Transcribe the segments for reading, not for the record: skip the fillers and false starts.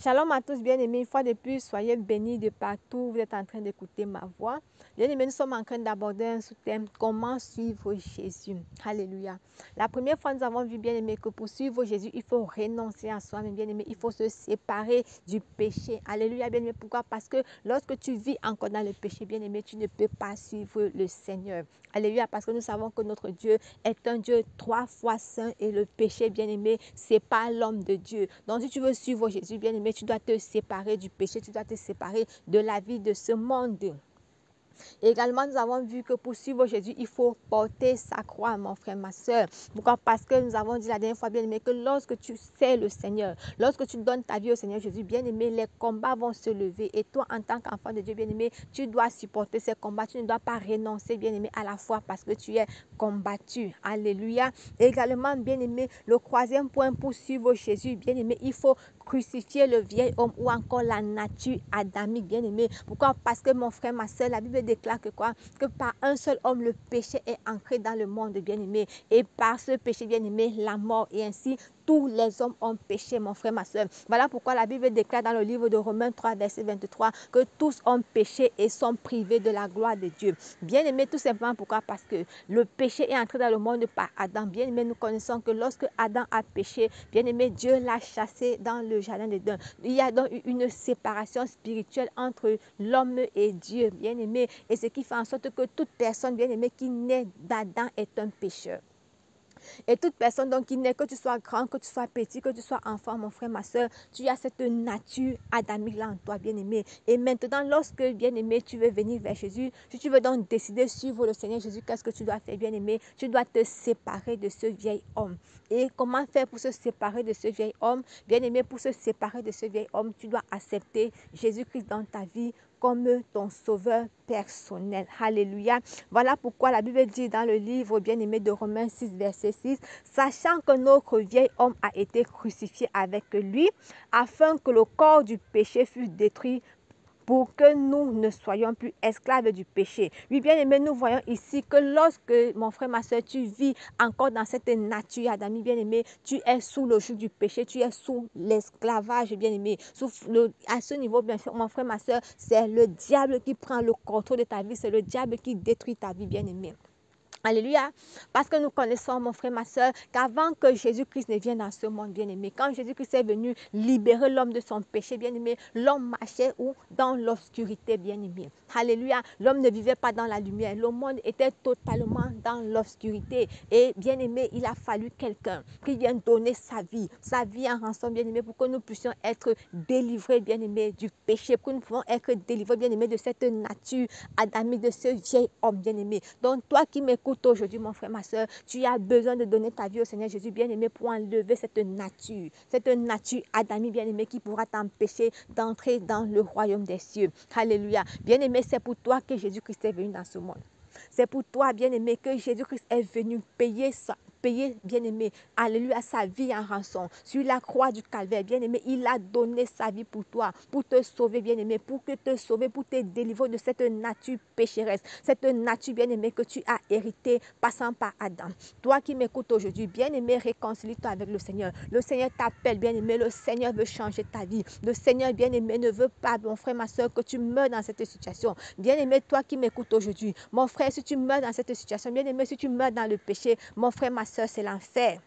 Shalom à tous, bien-aimés. Une fois de plus, soyez bénis de partout où vous êtes en train d'écouter ma voix. Bien-aimés, nous sommes en train d'aborder un sous-thème, comment suivre Jésus. Alléluia. La première fois, nous avons vu, bien-aimés, que pour suivre Jésus, il faut renoncer à soi-même, bien-aimés. Il faut se séparer du péché. Alléluia, bien-aimés. Pourquoi? Parce que lorsque tu vis encore dans le péché, bien-aimé, tu ne peux pas suivre le Seigneur. Alléluia, parce que nous savons que notre Dieu est un Dieu 3 fois saint et le péché, bien-aimé, c'est pas l'homme de Dieu. Donc, si tu veux suivre Jésus, bien-aimé, tu dois te séparer du péché, tu dois te séparer de la vie de ce monde. Également, nous avons vu que pour suivre Jésus, il faut porter sa croix, mon frère, ma soeur. Pourquoi? Parce que nous avons dit la dernière fois, bien aimé, que lorsque tu sais le Seigneur, lorsque tu donnes ta vie au Seigneur Jésus, bien aimé, les combats vont se lever. Et toi, en tant qu'enfant de Dieu, bien aimé, tu dois supporter ces combats. Tu ne dois pas renoncer, bien aimé, à la foi parce que tu es combattu. Alléluia. Également, bien aimé, le troisième point pour suivre Jésus, bien aimé, il faut crucifier le vieil homme ou encore la nature adamique, bien aimé. Pourquoi? Parce que mon frère, ma soeur, la Bible déclare que quoi? Que par un seul homme, le péché est ancré dans le monde, bien aimé. Et par ce péché, bien aimé, la mort. Et ainsi, tous les hommes ont péché, mon frère, ma soeur. Voilà pourquoi la Bible déclare dans le livre de Romains 3, verset 23, que tous ont péché et sont privés de la gloire de Dieu. Bien aimé, tout simplement pourquoi? Parce que le péché est entré dans le monde par Adam. Bien aimé, nous connaissons que lorsque Adam a péché, bien aimé, Dieu l'a chassé dans le jardin d'Éden. Il y a donc une séparation spirituelle entre l'homme et Dieu, bien aimé. Et ce qui fait en sorte que toute personne, bien aimée, qui naît d'Adam est un pécheur. Et toute personne donc qui naît, que tu sois grand, que tu sois petit, que tu sois enfant, mon frère, ma soeur, tu as cette nature adamique là en toi, bien-aimé. Et maintenant, lorsque, bien-aimé, tu veux venir vers Jésus, si tu veux donc décider de suivre le Seigneur Jésus, qu'est-ce que tu dois faire, bien-aimé? Tu dois te séparer de ce vieil homme. Et comment faire pour se séparer de ce vieil homme? Bien-aimé, pour se séparer de ce vieil homme, tu dois accepter Jésus-Christ dans ta vie comme ton sauveur personnel. Alléluia. Voilà pourquoi la Bible dit dans le livre bien-aimé de Romains 6, verset 6, sachant que notre vieil homme a été crucifié avec lui, afin que le corps du péché fût détruit pour que nous ne soyons plus esclaves du péché. Oui, bien aimé, nous voyons ici que lorsque, mon frère, ma soeur, tu vis encore dans cette nature adamique, bien aimé, tu es sous le joug du péché, tu es sous l'esclavage, bien aimé. À ce niveau, bien sûr, mon frère, ma soeur, c'est le diable qui prend le contrôle de ta vie, c'est le diable qui détruit ta vie, bien aimé. Alléluia. Parce que nous connaissons, mon frère, ma soeur, qu'avant que Jésus-Christ ne vienne dans ce monde, bien-aimé, quand Jésus-Christ est venu libérer l'homme de son péché, bien-aimé, l'homme marchait où? Dans l'obscurité, bien-aimé. Alléluia. L'homme ne vivait pas dans la lumière. Le monde était totalement dans l'obscurité. Et bien-aimé, il a fallu quelqu'un qui vienne donner sa vie en rançon, bien-aimé, pour que nous puissions être délivrés, bien-aimé, du péché, pour que nous pouvons être délivrés, bien-aimé, de cette nature adamique, de ce vieil homme, bien-aimé. Donc, toi qui m'écoutes aujourd'hui, mon frère, ma soeur, tu as besoin de donner ta vie au Seigneur Jésus, bien-aimé, pour enlever cette nature adamique, bien-aimé, qui pourra t'empêcher d'entrer dans le royaume des cieux. Alléluia. Bien-aimé, c'est pour toi que Jésus-Christ est venu dans ce monde. C'est pour toi, bien-aimé, que Jésus-Christ est venu payer, bien-aimé, alléluia, sa vie en rançon. Sur la croix du calvaire, bien-aimé, il a donné sa vie pour toi, pour te sauver, bien-aimé, pour te délivrer de cette nature pécheresse, cette nature, bien-aimé, que tu as héritée passant par Adam. Toi qui m'écoutes aujourd'hui, bien-aimé, réconcilie-toi avec le Seigneur. Le Seigneur t'appelle, bien-aimé, le Seigneur veut changer ta vie. Le Seigneur, bien-aimé, ne veut pas, mon frère, ma soeur, que tu meurs dans cette situation. Bien-aimé, toi qui m'écoutes aujourd'hui, mon frère, si tu meurs dans cette situation, bien-aimé, si tu meurs dans le péché, mon frère, ma soeur, c'est l'enfer.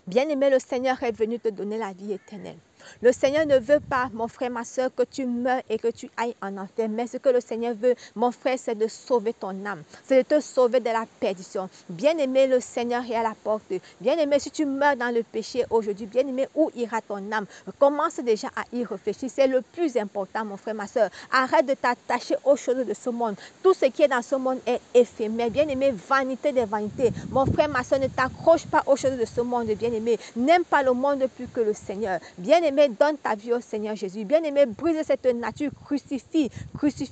Bien-aimé, le Seigneur est venu te donner la vie éternelle. Le Seigneur ne veut pas, mon frère, ma soeur, que tu meurs et que tu ailles en enfer. Mais ce que le Seigneur veut, mon frère, c'est de sauver ton âme. C'est de te sauver de la perdition. Bien-aimé, le Seigneur est à la porte. Bien-aimé, si tu meurs dans le péché aujourd'hui, bien-aimé, où ira ton âme? Commence déjà à y réfléchir. C'est le plus important, mon frère, ma soeur. Arrête de t'attacher aux choses de ce monde. Tout ce qui est dans ce monde est éphémère. Bien-aimé, vanité des vanités. Mon frère, ma soeur, ne t'accroche pas aux choses de ce monde, bien-aimé. N'aime pas le monde plus que le Seigneur. Bien-aimé, donne ta vie au Seigneur Jésus. Bien-aimé, brise cette nature, crucifie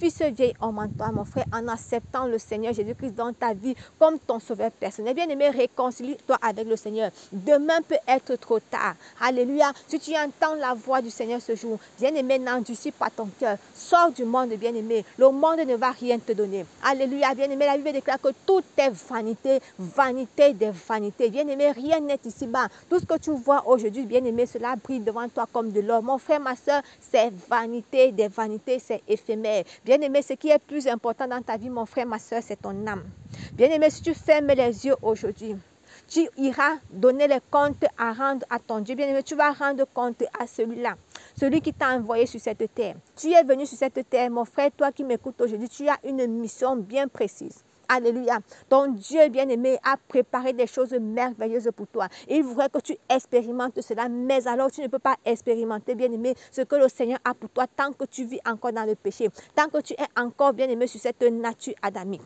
ce vieil homme en toi, mon frère, en acceptant le Seigneur Jésus-Christ dans ta vie comme ton sauveur personnel. Bien-aimé, réconcilie-toi avec le Seigneur. Demain peut être trop tard. Alléluia. Si tu entends la voix du Seigneur ce jour, bien-aimé, n'endurcis pas ton cœur. Sors du monde, bien-aimé. Le monde ne va rien te donner. Alléluia. Bien-aimé, la Bible déclare que tout est vanité, vanité des vanités. Bien-aimé, rien n'est ici-bas. Tout ce que tu vois aujourd'hui, bien-aimé, cela brille devant toi comme de l'or. Mon frère, ma soeur, c'est vanité, des vanités, c'est éphémère. Bien-aimé, ce qui est plus important dans ta vie, mon frère, ma soeur, c'est ton âme. Bien-aimé, si tu fermes les yeux aujourd'hui, tu iras donner les comptes à rendre à ton Dieu. Bien-aimé, tu vas rendre compte à celui-là, celui qui t'a envoyé sur cette terre. Tu es venu sur cette terre, mon frère, toi qui m'écoutes aujourd'hui, tu as une mission bien précise. Alléluia. Ton Dieu bien-aimé a préparé des choses merveilleuses pour toi. Il voudrait que tu expérimentes cela, mais alors tu ne peux pas expérimenter, bien-aimé, ce que le Seigneur a pour toi tant que tu vis encore dans le péché, tant que tu es encore bien-aimé sur cette nature adamique.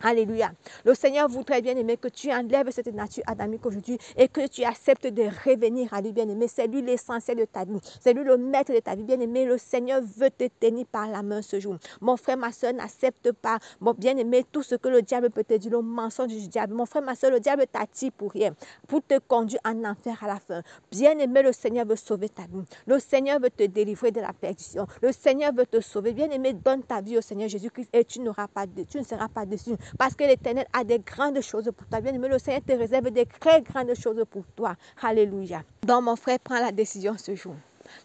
Alléluia. Le Seigneur voudrait bien aimer que tu enlèves cette nature adamique aujourd'hui et que tu acceptes de revenir à lui, bien aimé. C'est lui l'essentiel de ta vie. C'est lui le maître de ta vie, bien aimé. Le Seigneur veut te tenir par la main ce jour. Mon frère, ma soeur, n'accepte pas, mon bien aimé, tout ce que le diable peut te dire, le mensonge du diable. Mon frère, ma soeur, le diable t'attire pour rien, pour te conduire en enfer à la fin. Bien aimé, le Seigneur veut sauver ta vie. Le Seigneur veut te délivrer de la perdition. Le Seigneur veut te sauver. Bien aimé, donne ta vie au Seigneur Jésus-Christ et tu ne seras pas déçu. Parce que l'Éternel a des grandes choses pour toi. Bien-aimé, le Seigneur te réserve des très grandes choses pour toi. Alléluia. Donc, mon frère, prends la décision ce jour.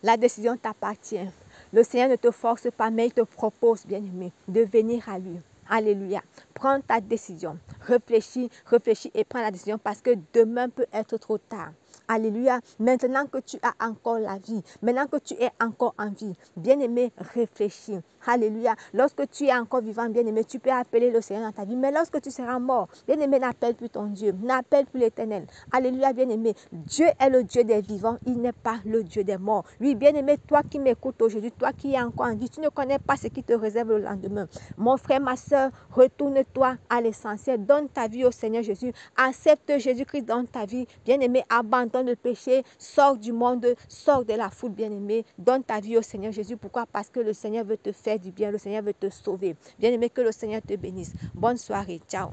La décision t'appartient. Le Seigneur ne te force pas, mais il te propose, bien-aimé, de venir à lui. Alléluia. Prends ta décision. Réfléchis, réfléchis et prends la décision parce que demain peut être trop tard. Alléluia. Maintenant que tu as encore la vie, maintenant que tu es encore en vie, bien-aimé, réfléchis. Alléluia. Lorsque tu es encore vivant, bien-aimé, tu peux appeler le Seigneur dans ta vie. Mais lorsque tu seras mort, bien-aimé, n'appelle plus ton Dieu, n'appelle plus l'Éternel. Alléluia, bien-aimé. Dieu est le Dieu des vivants, il n'est pas le Dieu des morts. Oui, bien-aimé, toi qui m'écoutes aujourd'hui, toi qui es encore en vie, tu ne connais pas ce qui te réserve le lendemain. Mon frère, ma soeur, retourne-toi à l'essentiel. Donne ta vie au Seigneur Jésus. Accepte Jésus-Christ dans ta vie. Bien-aimé, abandonne le péché. Sors du monde, sors de la foule, bien-aimé. Donne ta vie au Seigneur Jésus. Pourquoi? Parce que le Seigneur veut te faire du bien. Le Seigneur veut te sauver. Bien-aimé, que le Seigneur te bénisse. Bonne soirée. Ciao.